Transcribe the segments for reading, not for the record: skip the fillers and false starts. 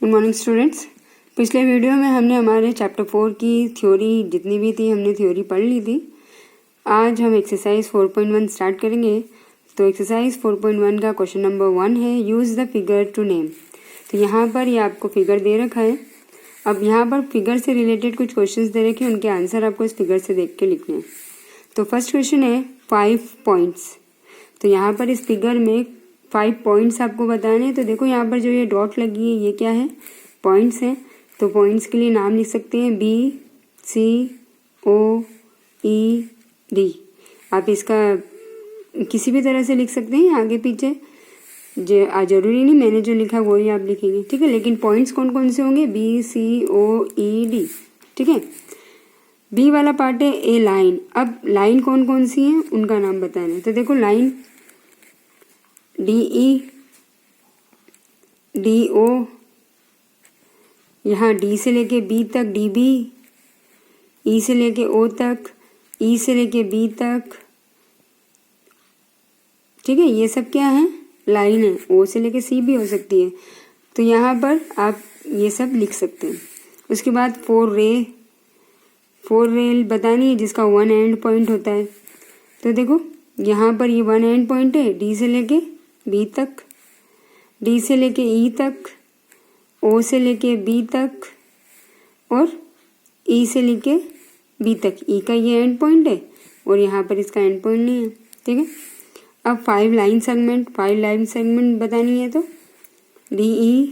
Good morning students. पिछले video में हमने हमारे चैप्टर 4 की थ्योरी जितनी भी थी हमने थ्योरी पढ़ ली थी। आज हम एक्सरसाइज 4.1 स्टार्ट करेंगे। तो एक्सरसाइज 4.1 का क्वेश्चन नंबर 1 है use the figure to name. तो यहाँ पर ये आपको फिगर दे रखा है। अब यहाँ पर फिगर से रिलेटेड कुछ क्वेश्चंस दे रखे हैं, उनके आंसर आपको इस फिगर से देख के लिखने हैं। तो फर्स्ट क्वेश्चन है 5 पॉइंट्स। तो यहाँ पर इस फिगर में 5 पॉइंट्स आपको बताने हैं। तो देखो यहाँ पर जो ये डॉट लगी है ये क्या है, पॉइंट्स हैं। तो पॉइंट्स के लिए नाम लिख सकते हैं BCOED। आप इसका किसी भी तरह से लिख सकते हैं, आगे पीछे जरूरी नहीं मैंने जो लिखा वही आप लिखेंगे, ठीक है। लेकिन पॉइंट्स कौन कौन से होंगे, BCOED, ठीक है। बी वाला पार्ट है ए लाइन। अब लाइन कौन कौन सी है उनका नाम बताना है। तो देखो लाइन DE, DO, यहाँ D से लेके B तक DB, E से लेके O तक, E से लेके B तक, ठीक है। ये सब क्या है, लाइन है। O से लेके C भी हो सकती है। तो यहाँ पर आप ये सब लिख सकते हैं। उसके बाद 4 रेल बतानी है जिसका 1 एंड पॉइंट होता है। तो देखो यहाँ पर ये 1 एंड पॉइंट है, D से लेके B तक, D से लेके E तक, O से लेके B तक और E से लेके B तक। E का ये एंड पॉइंट है और यहाँ पर इसका एंड पॉइंट नहीं है, ठीक है। अब 5 लाइन सेगमेंट बतानी है। तो DE,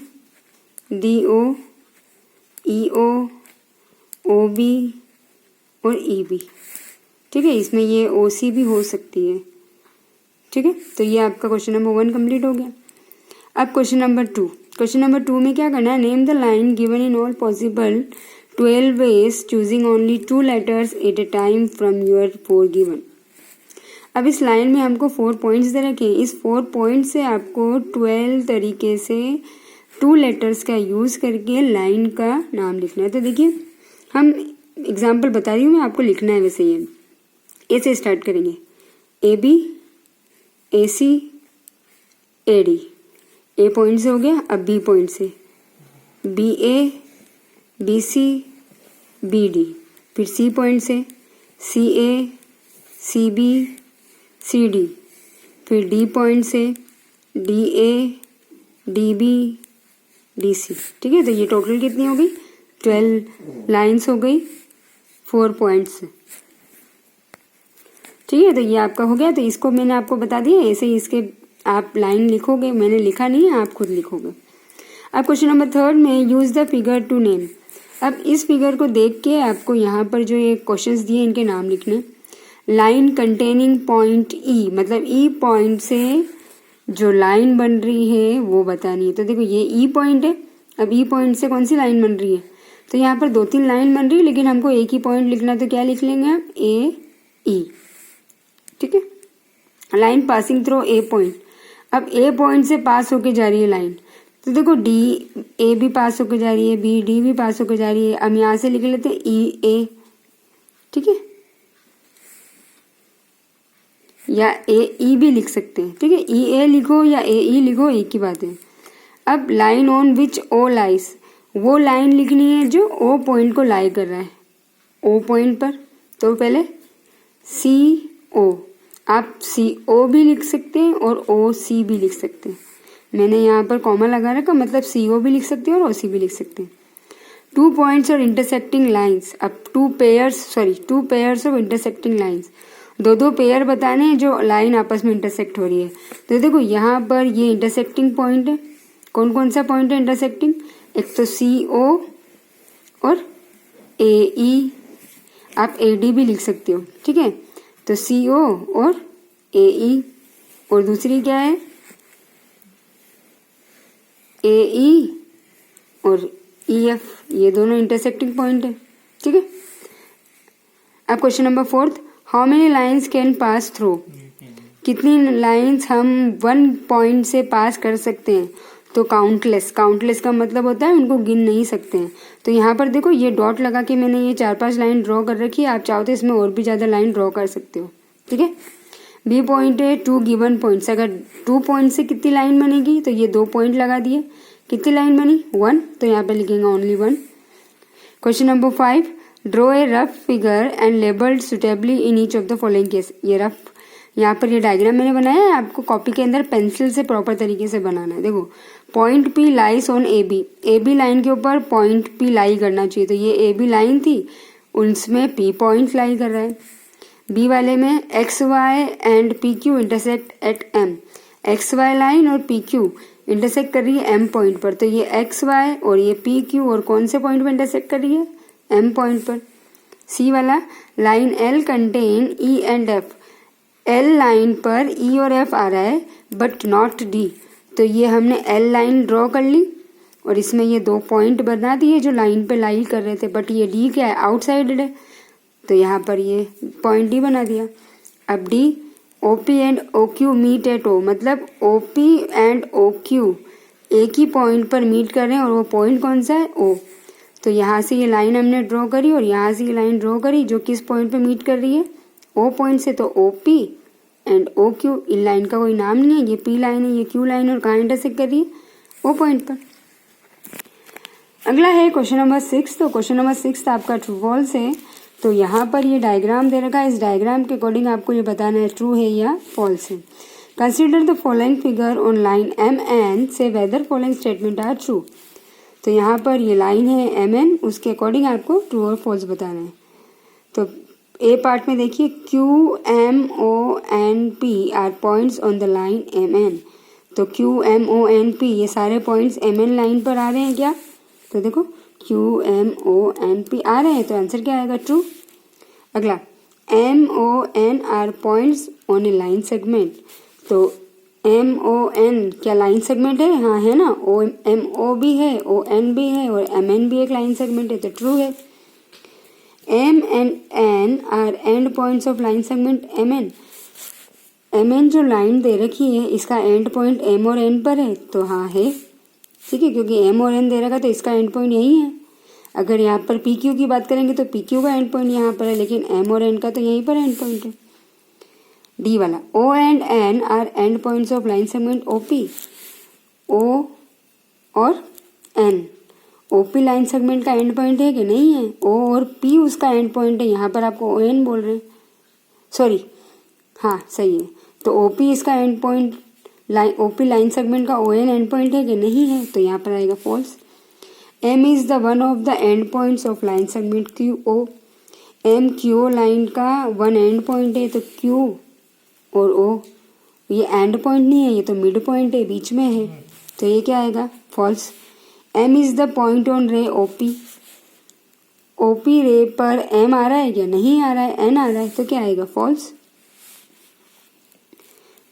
DO, EO, OB और EB, ठीक है। इसमें ये OC भी हो सकती है, ठीक है। तो ये आपका क्वेश्चन नंबर 1 कंप्लीट हो गया। अब क्वेश्चन नंबर 2। क्वेश्चन नंबर 2 में क्या करना है, name the line given in all possible 12 ways choosing only 2 letters at a time from your 4 given. अब इस लाइन में हमको 4 पॉइंट्स दे रखे हैं। इस 4 पॉइंट से आपको 12 तरीके से 2 लेटर्स का यूज करके लाइन का नाम लिखना है। तो देखिए हम एग्जाम्पल बता रही हूँ मैं, आपको लिखना है वैसे। ये ए से स्टार्ट करेंगे, AB, AC, AD। ए पॉइंट से हो गया। अब B पॉइंट से BA, BC, BD। फिर C पॉइंट से CA, CB, CD। फिर D पॉइंट से DA, DB, DC, ठीक है। तो ये टोटल कितनी हो गई, 12 लाइन्स हो गई 4 पॉइंट्स, ठीक है। तो ये आपका हो गया। तो इसको मैंने आपको बता दिया, ऐसे ही इसके आप लाइन लिखोगे, मैंने लिखा नहीं है, आप खुद लिखोगे। अब क्वेश्चन नंबर 3 में use the figure to name. अब इस फिगर को देख के आपको यहाँ पर जो ये क्वेश्चंस दिए इनके नाम लिखने। लाइन कंटेनिंग पॉइंट E, मतलब E पॉइंट से जो लाइन बन रही है वो बतानी है। तो देखो ये E पॉइंट है। अब E पॉइंट से कौन सी लाइन बन रही है, तो यहाँ पर 2-3 लाइन बन रही है, लेकिन हमको एक ही पॉइंट लिखना। तो क्या लिख लेंगे आप, AE, ठीक है। Line passing through A point. अब A पॉइंट से पास होके जा रही है लाइन। तो देखो A भी पास होके जा रही है, D भी पास होके जा रही है। अब यहाँ से लिख लेते हैं EA, ठीक है, या AE भी लिख सकते हैं, ठीक है। EA लिखो या AE लिखो, एक ही बात है। अब line on which O lies, वो लाइन लिखनी है जो O पॉइंट को लाई कर रहा है, O पॉइंट पर। तो पहले CO, आप CO भी लिख सकते हैं और OC भी लिख सकते हैं। मैंने यहाँ पर कॉमा लगा रखा, मतलब CO भी लिख सकते हैं और OC भी लिख सकते हैं। 2 पॉइंट्स और इंटरसेक्टिंग लाइन्स। अब 2 pairs of intersecting lines, 2 pair बताने हैं जो लाइन आपस में इंटरसेक्ट हो रही है। तो देखो यहाँ पर ये इंटरसेक्टिंग पॉइंट है। कौन कौन सा पॉइंट है इंटरसेक्टिंग, एक तो CO और AE, आप AD भी लिख सकते हो, ठीक है। तो CO और AE, और दूसरी क्या है AE और EF, ये दोनों इंटरसेक्टिंग पॉइंट है, ठीक है। अब question number 4, how many lines can pass through, कितनी लाइन्स हम 1 पॉइंट से पास कर सकते हैं। तो काउंटलेस का मतलब होता है उनको गिन नहीं सकते हैं। तो यहाँ पर देखो ये डॉट लगा के मैंने ये 4-5 लाइन ड्रॉ कर रखी है। आप चाहो तो इसमें और भी ज़्यादा लाइन ड्रॉ कर सकते हो, ठीक है। बी पॉइंट है 2 गिवन पॉइंट्स। अगर 2 पॉइंट से कितनी लाइन बनेगी, तो ये 2 पॉइंट लगा दिए। कितनी लाइन बनी 1, तो यहाँ पे लिखेंगे only 1। Question number 5, draw a rough figure and labelled suitably in each of the following case. ये रफ, यहाँ पर ये डायग्राम मैंने बनाया है, आपको कॉपी के अंदर पेंसिल से प्रॉपर तरीके से बनाना है। देखो point P lies on A B line के ऊपर पॉइंट पी लाई करना चाहिए, तो ये ए बी लाइन थी, उसमें पी पॉइंट लाई कर रहा है। बी वाले में X Y and P Q intersect at M, X Y line और पी क्यू इंटरसेक्ट कर रही है एम पॉइंट पर, तो ये एक्स वाई और ये पी क्यू और कौन से पॉइंट पर इंटरसेक्ट कर रही है एम पॉइंट पर। सी वाला line L contain E and F, L line पर ई और एफ आ रहा है बट नॉट डी, तो ये हमने एल लाइन ड्रॉ कर ली और इसमें ये 2 पॉइंट बना दिए जो लाइन पे लाई कर रहे थे, बट ये डी क्या है आउटसाइडेड है, तो यहाँ पर ये पॉइंट डी बना दिया। अब D O P and O Q meet at O, मतलब O P and O Q एक ही पॉइंट पर मीट कर रहे हैं और वो पॉइंट कौन सा है ओ, तो यहाँ से ये लाइन हमने ड्रॉ करी और यहाँ से ये लाइन ड्रॉ करी जो किस पॉइंट पे मीट कर रही है ओ पॉइंट से, तो O P and O Q, इन लाइन का कोई नाम नहीं है, ये पी लाइन है ये क्यू लाइन है और कहाँ इंटरसेक्ट कर रही है ओ पॉइंट पर। अगला है क्वेश्चन नंबर 6, तो क्वेश्चन नंबर 6 आपका ट्रू फॉल्स है। तो यहाँ पर ये डायग्राम दे रखा है, इस डायग्राम के अकॉर्डिंग आपको ये बताना है ट्रू है या फॉल्स है। Consider the following figure on line M N से whether following statement are true, तो यहाँ पर ये लाइन है एम एन, उसके अकॉर्डिंग आपको ट्रू और फॉल्स बताना है। तो ए पार्ट में देखिए Q M O N P are points on the line M N, तो Q M O N P ये सारे पॉइंट्स एम एन लाइन पर आ रहे हैं क्या, तो देखो Q M O N P आ रहे हैं, तो आंसर क्या आएगा ट्रू। अगला M O N are points on a line segment, तो एम ओ एन क्या लाइन सेगमेंट है, हाँ है ना, ओ एम ओ भी है ओ एन भी है और एम एन भी एक लाइन सेगमेंट है, तो ट्रू है। M and N are end points of line segment M N जो लाइन दे रखी है इसका एंड पॉइंट एम और एन पर है, तो हाँ है, ठीक है, क्योंकि एम और एन दे रखा तो इसका एंड पॉइंट यही है। अगर यहाँ पर पी क्यू की बात करेंगे तो पी क्यू का एंड पॉइंट यहाँ पर है, लेकिन एम और एन का तो यहीं पर एंड पॉइंट है। डी वाला O and N are end points of line segment O P, O और एन, ओपी लाइन सेगमेंट का एंड पॉइंट है कि नहीं है, ओ और पी उसका एंड पॉइंट है, यहाँ पर आपको ओ एन बोल रहे हैं, सॉरी हाँ सही है, तो ओपी इसका end point line, OP line segment का ओ एन एंड पॉइंट है कि नहीं है, तो यहाँ पर आएगा false. M is the one of the end points of line segment Q O, M Q line का वन एंड पॉइंट है, तो क्यू और ओ ये एंड पॉइंट नहीं है, ये तो मिड पॉइंट है, बीच में है, तो ये क्या आएगा false. M is the point on ray OP, OP ray पर एम आ रहा है क्या, नहीं आ रहा है, एन आ रहा है, तो क्या आएगा फॉल्स,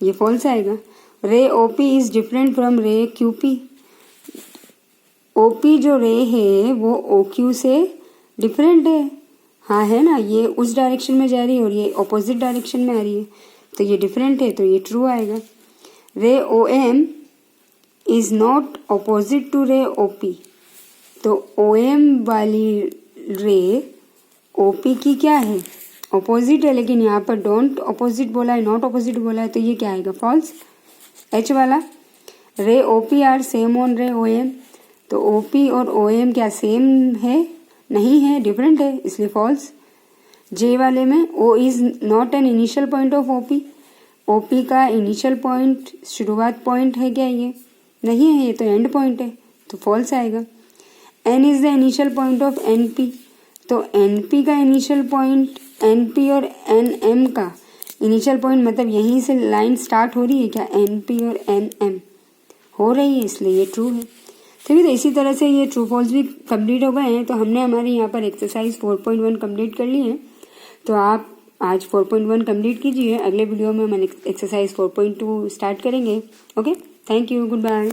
ये फॉल्स आएगा। रे ओपी इज डिफरेंट फ्रॉम रे क्यूपी, ओपी जो रे है वो ओ क्यू से डिफरेंट है, हाँ है ना, ये उस डायरेक्शन में जा रही है और ये ऑपोजिट डायरेक्शन में आ रही है, तो ये डिफरेंट है, तो ये ट्रू आएगा। Ray O M is not opposite to ray O P, तो ओ एम वाली रे ओ पी की क्या है ऑपोजिट है, लेकिन यहाँ पर डोंट ऑपोजिट बोला है, नॉट ऑपोजिट बोला है, तो ये क्या आएगा फॉल्स। एच वाला ray O P are same on ray O M, तो ओ पी और ओ एम क्या सेम है, नहीं है, डिफरेंट है, इसलिए फॉल्स। जे वाले में O is not an initial point of OP, OP का इनिशियल पॉइंट शुरुआत पॉइंट है क्या, ये नहीं है, ये तो एंड पॉइंट है, तो फॉल्स आएगा। N is the initial point of N P, तो एन पी का इनिशियल पॉइंट एन पी और एन एम का इनिशियल पॉइंट, मतलब यहीं से लाइन स्टार्ट हो रही है क्या, एन पी और एन एम हो रही है, इसलिए ये ट्रू है। ठीक है, तो इसी तरह से ये ट्रू फॉल्स भी कंप्लीट हो गए हैं। तो हमने हमारे यहाँ पर एक्सरसाइज 4.1 कंप्लीट कर ली है, तो आप आज 4.1 कंप्लीट कीजिए। अगले वीडियो में हम एक्सरसाइज 4.2 स्टार्ट करेंगे। Okay, thank you, good bye.